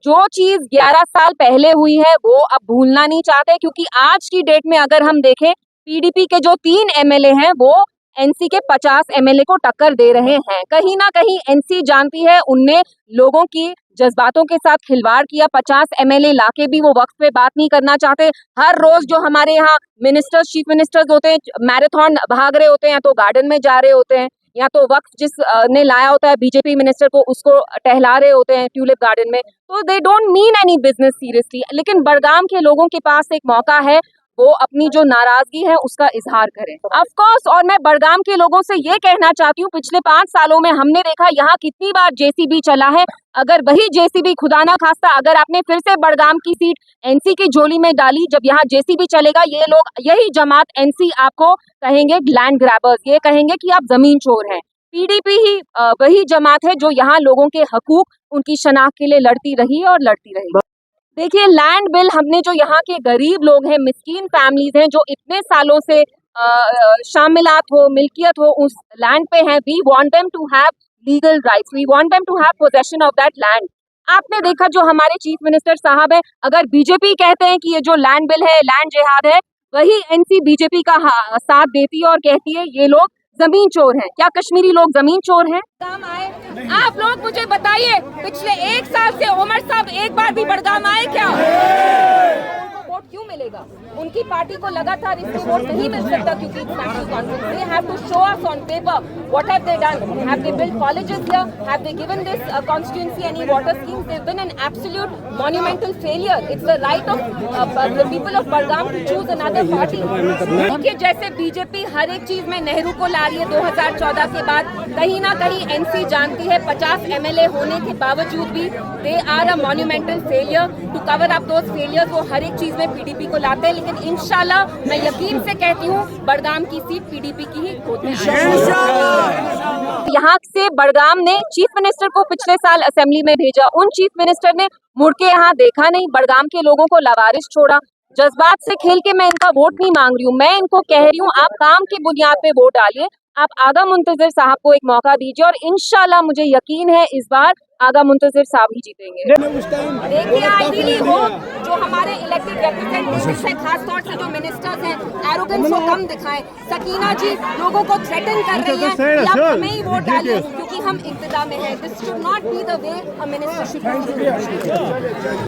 जो चीज 11 साल पहले हुई है वो अब भूलना नहीं चाहते, क्योंकि आज की डेट में अगर हम देखें पीडीपी के जो 3 एमएलए हैं वो एनसी के 50 एमएलए को टक्कर दे रहे हैं। कहीं ना कहीं एनसी जानती है उनने लोगों की जज्बातों के साथ खिलवाड़ किया। 50 एमएलए लाके भी वो वक्त पे बात नहीं करना चाहते। हर रोज जो हमारे यहाँ मिनिस्टर्स, चीफ मिनिस्टर्स होते हैं, मैराथन भाग रहे होते हैं, तो गार्डन में जा रहे होते हैं, या तो वक्त जिस ने लाया होता है बीजेपी मिनिस्टर को उसको टहला रहे होते हैं ट्यूलिप गार्डन में। तो they don't mean any business seriously. लेकिन बड़गाम के लोगों के पास एक मौका है, वो अपनी जो नाराजगी है उसका इजहार करें। ऑफ कोर्स, और मैं बड़गाम के लोगों से ये कहना चाहती हूँ, पिछले 5 सालों में हमने देखा यहाँ कितनी बार जेसीबी चला है। अगर वही जेसीबी, खुदा ना खास्ता, अगर आपने फिर से बड़गाम की सीट एनसी की झोली में डाली, जब यहाँ जेसीबी चलेगा, ये लोग, यही जमात एनसी आपको कहेंगे लैंड ग्रैबर्स, ये कहेंगे कि आप जमीन चोर हैं। पीडीपी ही वही जमात है जो यहाँ लोगों के हकूक, उनकी शनाख्त के लिए लड़ती रही और लड़ती रही। देखिए, लैंड बिल, हमने जो यहाँ के गरीब लोग हैं, मिस्कीन फैमिलीज हैं, जो इतने सालों से शामिलात हो, मिल्कियत हो उस लैंड पे हैं, we want them to have legal rights, we want them to have possession of that land. आपने देखा जो हमारे चीफ मिनिस्टर साहब है, अगर बीजेपी कहते हैं कि ये जो लैंड बिल है लैंड जिहाद है, वही एनसी बीजेपी का साथ देती है और कहती है ये लोग जमीन चोर हैं। क्या कश्मीरी लोग जमीन चोर हैं? आप लोग मुझे बताइए, पिछले 1 साल से उमर साहब एक बार भी बड़गाम आए क्या? वोट क्यों मिलेगा? उनकी पार्टी को लगातार इसलिए वोट नहीं मिल सकता क्योंकि national conference, they have to show us on paper what have they done, have they built colleges here, have they given this constituency any water schemes, they've been an absolute monumental failure. It's the right of the people of Budgam to choose another party. देखिए, जैसे BJP हर एक चीज में नेहरू को ला रही है 2014 के बाद, कहीं ना कहीं एनसी जानती है 50 एमएलए होने के बावजूद भी they are a monumental failure. To cover up those failures वो हर एक चीज में पीडीपी को लाते हैं, लेकिन इंशाल्लाह मैं यकीन से कहती हूँ बड़गाम की सीट पीडीपी की ही होती है। यहाँ से बड़गाम ने चीफ मिनिस्टर को पिछले साल असेंबली में भेजा, उन चीफ मिनिस्टर ने मुड़ के यहाँ देखा नहीं, बड़गाम के लोगों को लावारिस छोड़ा। जज्बात से खेल के मैं इनका वोट नहीं मांग रही हूँ, मैं इनको कह रही हूँ आप काम की बुनियाद पे वोट डालिए, आप आगा मुंतजिर साहब को एक मौका दीजिए, और इंशाल्लाह मुझे यकीन है इस बार आगा मुंतजिर साहब ही जीतेंगे। देखिए, आइडियली वो जो हमारे इलेक्टेड रिप्रेजेंटेटिव्स हैं, खास तौर से जो मिनिस्टर्स हैं, एरोगेंस को कम दिखाएं। सकीना जी लोगों को थ्रेटन कर रही हैं कि आप हमें ही वोट डालिए क्योंकि हम इक्तिदार में हैं। This should not be the way a minister should.